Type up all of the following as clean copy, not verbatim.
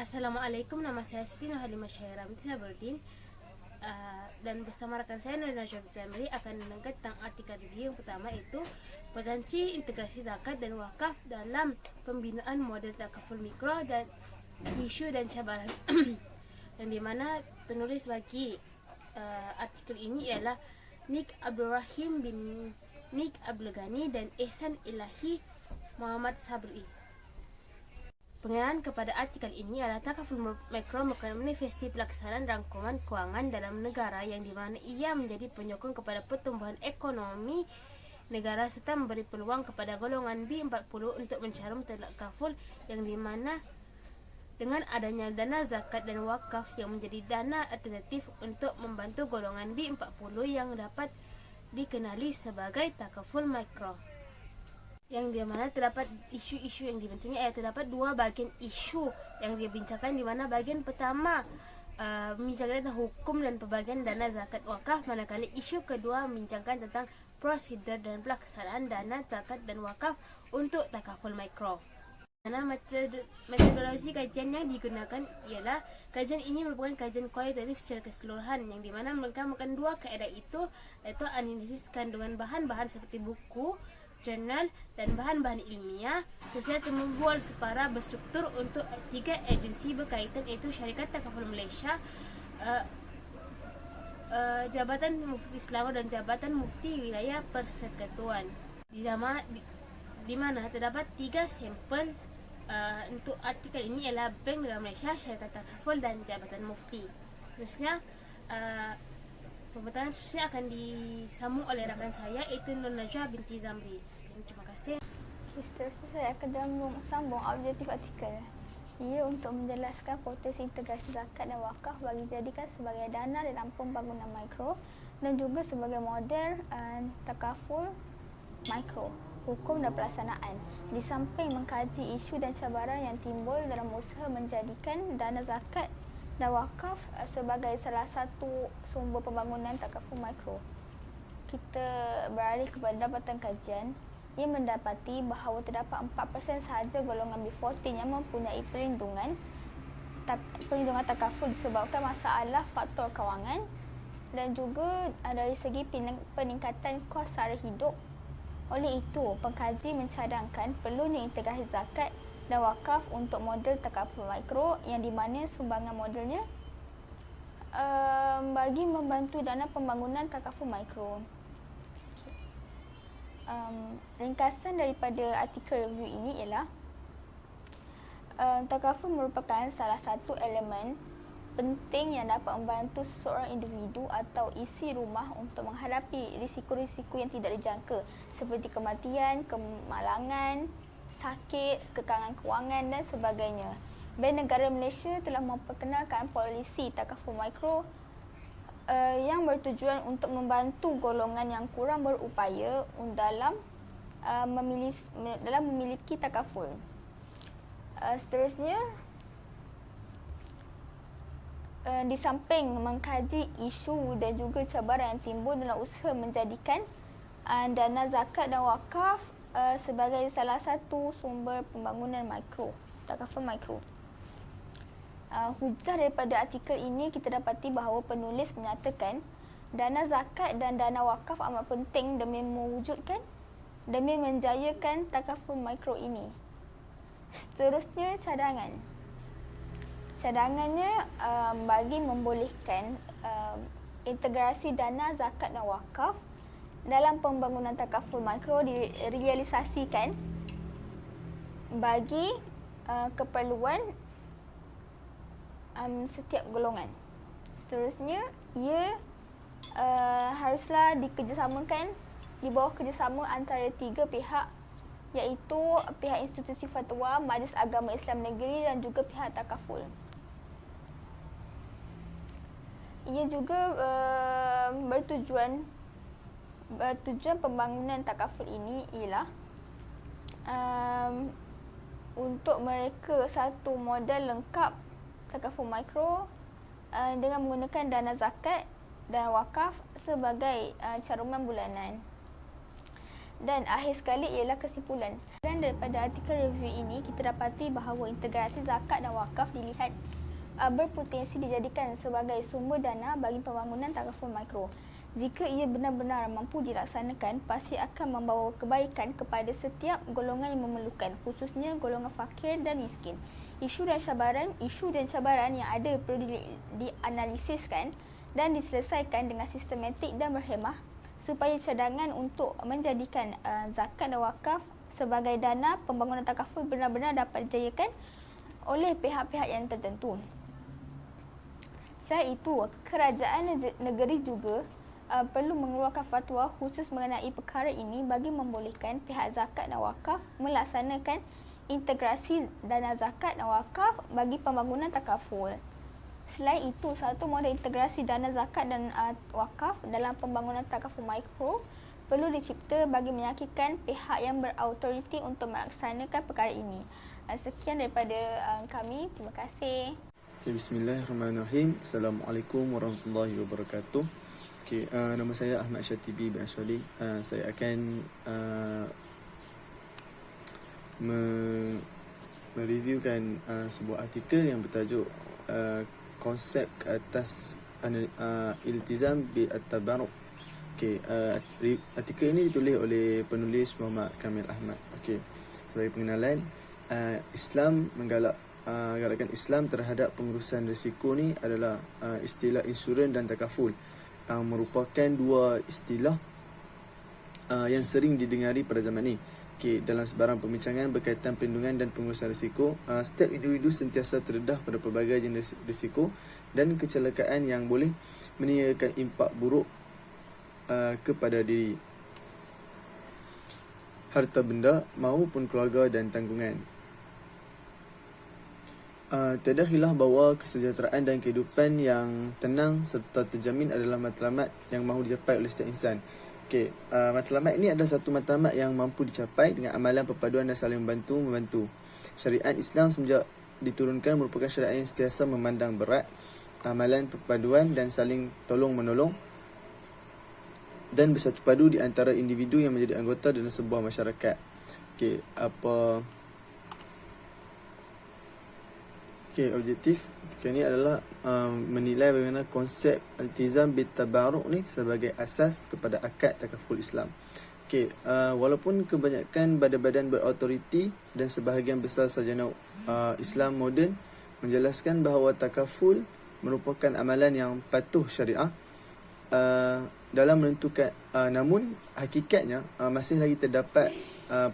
Assalamualaikum, nama saya Siti Nurhalimah Syairah binti Sabruddin, dan bersama rekan saya Nurina Syafid Zamri akan menangkat tentang artikel review yang pertama, yaitu potensi integrasi zakat dan wakaf dalam pembinaan model takaful mikro dan isu dan cabaran. Yang dimana penulis bagi artikel ini ialah Nik Abdurrahim bin Nik Abdul Ghani dan Ihsan Ilahi Muhammad Sabri. Pengenaan kepada artikel ini adalah takaful mikro merupakan manifesti pelaksanaan rangkuman kewangan dalam negara yang dimana ia menjadi penyokong kepada pertumbuhan ekonomi negara serta memberi peluang kepada golongan B40 untuk mencarum takaful, yang dimana dengan adanya dana zakat dan wakaf yang menjadi dana alternatif untuk membantu golongan B40 yang dapat dikenali sebagai takaful mikro, yang dimana terdapat isu-isu yang dibincangkan. Terdapat dua bahagian isu yang dibincangkan, di mana bahagian pertama membincangkan tentang hukum dan pembagian dana zakat wakaf, manakala isu kedua membincangkan tentang prosedur dan pelaksanaan dana zakat dan wakaf untuk takaful mikro. Metodologi kajian yang digunakan ialah kajian ini merupakan kajian kualitatif secara keseluruhan, yang dimana mereka menggunakan dua kaedah iaitu analisis kandungan bahan-bahan seperti buku, jurnal dan bahan-bahan ilmiah, khususnya membuat separa berstruktur untuk tiga agensi berkaitan, iaitu Syarikat Takaful Malaysia, Jabatan Mufti Selangor dan Jabatan Mufti Wilayah Persekutuan, di mana terdapat tiga sampel untuk artikel ini ialah Bank Negara Malaysia, Syarikat Takaful dan Jabatan Mufti. Terusnya pembentangan seterusnya akan disambung oleh rakan saya, iaitu Nur Najwa binti Zamri. Terima kasih. Seterusnya saya akan sambung objektif artikel. Ia untuk menjelaskan potensi integrasi zakat dan wakaf bagi dijadikan sebagai dana dalam pembangunan mikro dan juga sebagai model takaful mikro, hukum dan pelaksanaan. Di samping mengkaji isu dan cabaran yang timbul dalam usaha menjadikan dana zakat dan wakaf sebagai salah satu sumber pembangunan takaful mikro, kita beralih kepada dapatan kajian. Ia mendapati bahawa terdapat 4% sahaja golongan B40 yang mempunyai perlindungan takaful disebabkan masalah faktor kewangan dan juga dari segi peningkatan kos sara hidup. Oleh itu, pengkaji mencadangkan perlunya integrasi zakat dan wakaf untuk model takaful mikro, yang di mana sumbangan modelnya bagi membantu dana pembangunan takaful mikro. Ringkasan daripada artikel review ini ialah takaful merupakan salah satu elemen penting yang dapat membantu seseorang individu atau isi rumah untuk menghadapi risiko-risiko yang tidak dijangka seperti kematian, kemalangan, sakit, kekangan kewangan dan sebagainya. Bank Negara Malaysia telah memperkenalkan polisi takaful mikro yang bertujuan untuk membantu golongan yang kurang berupaya dalam memiliki takaful. Seterusnya, di samping mengkaji isu dan juga cabaran yang timbul dalam usaha menjadikan dana zakat dan wakaf sebagai salah satu sumber pembangunan mikro, takaful mikro. Hujah daripada artikel ini kita dapati bahawa penulis menyatakan dana zakat dan dana wakaf amat penting demi menjayakan takaful mikro ini. Seterusnya, cadangannya bagi membolehkan integrasi dana zakat dan wakaf dalam pembangunan takaful mikro direalisasikan bagi keperluan setiap golongan. Seterusnya, ia haruslah dikerjasamakan di bawah kerjasama antara tiga pihak, iaitu pihak institusi fatwa, Majlis Agama Islam Negeri dan juga pihak takaful. Ia juga tujuan pembangunan takaful ini ialah untuk mereka satu model lengkap takaful mikro dengan menggunakan dana zakat dan wakaf sebagai caruman bulanan. Dan akhir sekali ialah kesimpulan. Dan daripada artikel review ini, kita dapati bahawa integrasi zakat dan wakaf dilihat berpotensi dijadikan sebagai sumber dana bagi pembangunan takaful mikro. Jika ia benar-benar mampu dilaksanakan, pasti akan membawa kebaikan kepada setiap golongan yang memerlukan, khususnya golongan fakir dan miskin. Isu dan cabaran yang ada perlu dianalisiskan dan diselesaikan dengan sistematik dan berhemah supaya cadangan untuk menjadikan zakat dan wakaf sebagai dana pembangunan takaful benar-benar dapat dijayakan oleh pihak-pihak yang tertentu. Selain itu, kerajaan negeri juga perlu mengeluarkan fatwa khusus mengenai perkara ini bagi membolehkan pihak zakat dan wakaf melaksanakan integrasi dana zakat dan wakaf bagi pembangunan takaful. Selain itu, satu model integrasi dana zakat dan wakaf dalam pembangunan takaful mikro perlu dicipta bagi meyakinkan pihak yang berautoriti untuk melaksanakan perkara ini. Sekian daripada kami. Terima kasih. Bismillahirrahmanirrahim. Assalamualaikum warahmatullahi wabarakatuh. Nama saya Ahmad Syatibi bin Ashwali. Saya akan mereviewkan sebuah artikel yang bertajuk konsep atas iltizam bi at-tabarruk. Artikel ini ditulis oleh penulis Muhammad Kamil Ahmad. Sebagai pengenalan, Islam galakkan Islam terhadap pengurusan risiko ni adalah istilah insurans dan takaful, merupakan dua istilah yang sering didengari pada zaman ni. Dalam sebarang perbincangan berkaitan perlindungan dan pengurusan risiko, setiap individu sentiasa terdedah pada pelbagai jenis risiko dan kecelakaan yang boleh meniadakan impak buruk kepada diri, harta benda maupun keluarga dan tanggungan. Tiada khilaf bahawa kesejahteraan dan kehidupan yang tenang serta terjamin adalah matlamat yang mahu dicapai oleh setiap insan. Matlamat ini adalah satu matlamat yang mampu dicapai dengan amalan perpaduan dan saling membantu. Syariat Islam semenjak diturunkan merupakan syariat yang sentiasa memandang berat amalan perpaduan dan saling tolong-menolong dan bersatu padu di antara individu yang menjadi anggota dalam sebuah masyarakat. Objektif ini adalah menilai bagaimana konsep iltizam bit tabarruk ni sebagai asas kepada akad takaful Islam. Walaupun kebanyakan badan-badan berautoriti dan sebahagian besar sarjana Islam moden menjelaskan bahawa takaful merupakan amalan yang patuh syariah dalam menentukan, namun hakikatnya masih lagi terdapat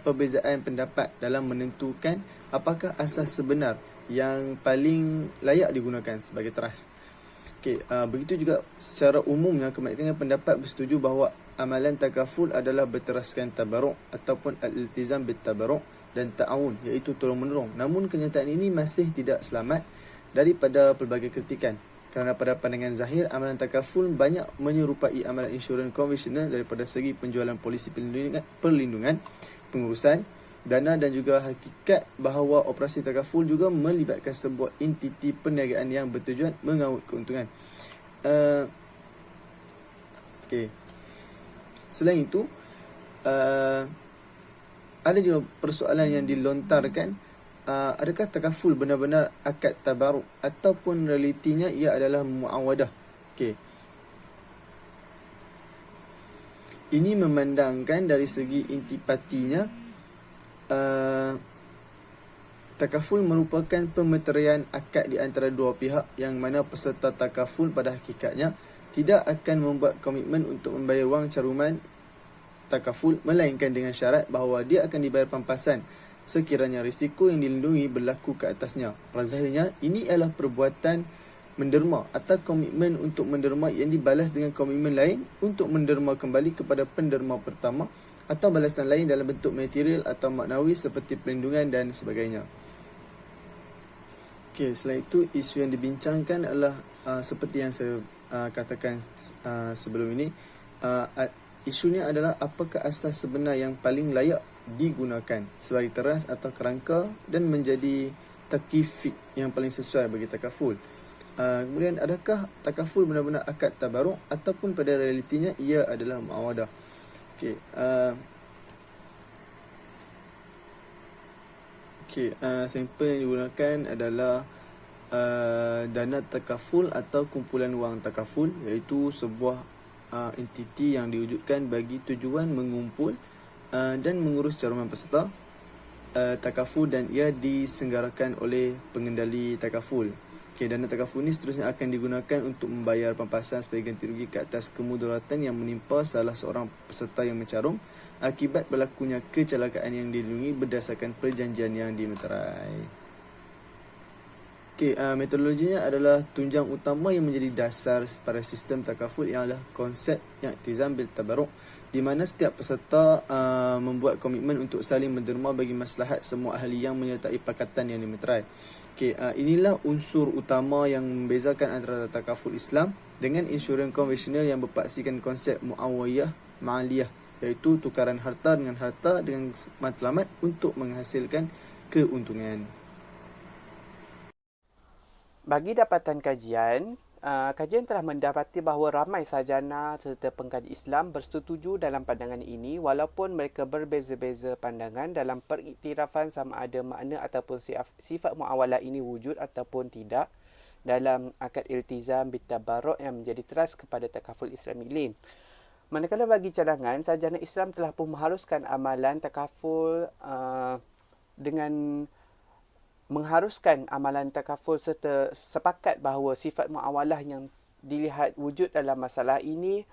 perbezaan pendapat dalam menentukan apakah asas sebenar yang paling layak digunakan sebagai teras. Begitu juga secara umumnya kebanyakan pendapat bersetuju bahawa amalan takaful adalah berteraskan tabarruk ataupun al-iltizam bit tabarruk dan ta'awun, iaitu tolong-menolong. Namun kenyataan ini masih tidak selamat daripada pelbagai kritikan, kerana pada pandangan zahir amalan takaful banyak menyerupai amalan insurans konvensional daripada segi penjualan polisi perlindungan, pengurusan dana, dan juga hakikat bahawa operasi takaful juga melibatkan sebuah entiti perniagaan yang bertujuan mengaut keuntungan. Selain itu, ada juga persoalan yang dilontarkan, adakah takaful benar-benar akad tabarruk ataupun realitinya ia adalah muawadah. Ini memandangkan dari segi intipatinya, takaful merupakan pemeteraian akad di antara dua pihak yang mana peserta takaful pada hakikatnya tidak akan membuat komitmen untuk membayar wang caruman takaful, melainkan dengan syarat bahawa dia akan dibayar pampasan sekiranya risiko yang dilindungi berlaku ke atasnya. Pada zahirnya, ini adalah perbuatan menderma atau komitmen untuk menderma yang dibalas dengan komitmen lain untuk menderma kembali kepada penderma pertama, atau balasan lain dalam bentuk material atau maknawi seperti perlindungan dan sebagainya. Selain itu, isu yang dibincangkan adalah seperti yang saya katakan sebelum ini. Isunya adalah apakah asas sebenar yang paling layak digunakan sebagai teras atau kerangka dan menjadi takifik yang paling sesuai bagi takaful. Kemudian, adakah takaful benar-benar akad tabarruk ataupun pada realitinya ia adalah muawadah. Okey, sampel yang digunakan adalah dana takaful atau kumpulan wang takaful, iaitu sebuah entiti yang diwujudkan bagi tujuan mengumpul dan mengurus cawangan peserta takaful, dan ia diselenggarakan oleh pengendali takaful. Okay, dana takaful ini seterusnya akan digunakan untuk membayar pampasan sebagai ganti rugi ke atas kemudaratan yang menimpa salah seorang peserta yang mencarum akibat berlakunya kecelakaan yang dilindungi berdasarkan perjanjian yang dimeterai. Okay, metodologinya adalah tunjang utama yang menjadi dasar pada sistem takaful ialah konsep i'tizam bil tabarruk, di mana setiap peserta membuat komitmen untuk saling menderma bagi maslahat semua ahli yang menyertai pakatan yang dimeterai. Okay, inilah unsur utama yang membezakan antara takaful Islam dengan insurans konvensional yang berpaksikan konsep muawiyah ma'aliyah, iaitu tukaran harta dengan matlamat untuk menghasilkan keuntungan. Bagi dapatan kajian, kajian telah mendapati bahawa ramai sarjana serta pengkaji Islam bersetuju dalam pandangan ini, walaupun mereka berbeza-beza pandangan dalam periktirafan sama ada makna ataupun sifat muawalah ini wujud ataupun tidak dalam akad iltizam bitabarruk yang menjadi teras kepada takaful Islamiyyin. Manakala bagi cadangan, sarjana Islam telah pun mengharuskan amalan takaful dengan mengharuskan amalan takaful serta sepakat bahawa sifat muawalah yang dilihat wujud dalam masalah ini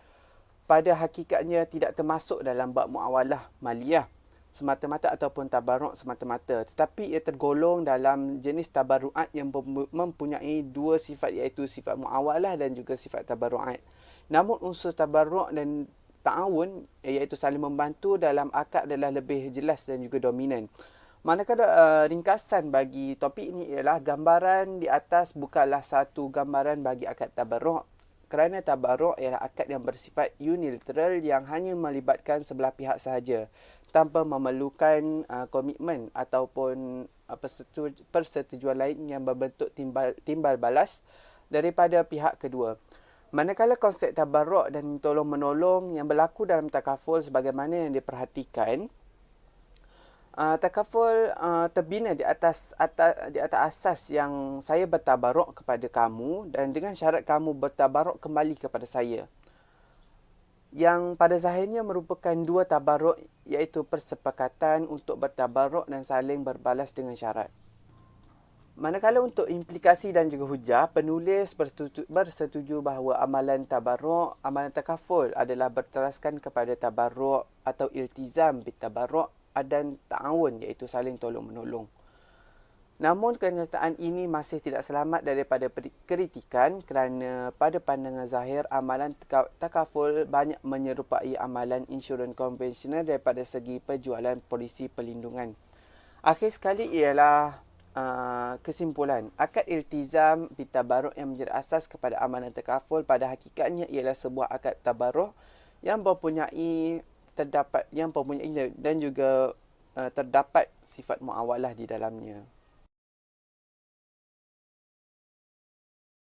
pada hakikatnya tidak termasuk dalam bab muawalah maliyah semata-mata ataupun tabarruk semata-mata, tetapi ia tergolong dalam jenis tabarruat yang mempunyai dua sifat, iaitu sifat muawalah dan juga sifat tabarruat. Namun unsur tabarruk dan ta'awun, iaitu saling membantu dalam akad, adalah lebih jelas dan juga dominan. Manakala ringkasan bagi topik ini ialah gambaran di atas bukanlah satu gambaran bagi akad tabarruk, kerana tabarruk ialah akad yang bersifat unilateral yang hanya melibatkan sebelah pihak sahaja tanpa memerlukan komitmen ataupun persetujuan lain yang berbentuk timbal balas daripada pihak kedua. Manakala konsep tabarruk dan tolong-menolong yang berlaku dalam takaful sebagaimana yang diperhatikan, takaful terbina di atas asas yang saya bertabarruk kepada kamu dan dengan syarat kamu bertabarruk kembali kepada saya, yang pada zahirnya merupakan dua tabarruk, iaitu persepakatan untuk bertabarruk dan saling berbalas dengan syarat. Manakala untuk implikasi dan juga hujah, penulis bersetuju bahawa amalan takaful adalah berteraskan kepada tabarruk atau iltizam bitabarruk dan ta'awun, iaitu saling tolong-menolong. Namun kenyataan ini masih tidak selamat daripada kritikan kerana pada pandangan zahir amalan takaful banyak menyerupai amalan insurans konvensional daripada segi penjualan polisi perlindungan. Akhir sekali ialah kesimpulan, akad iltizam bitabarruk yang menjadi asas kepada amalan takaful pada hakikatnya ialah sebuah akad tabarruk yang mempunyai dan juga terdapat sifat muawalah di dalamnya.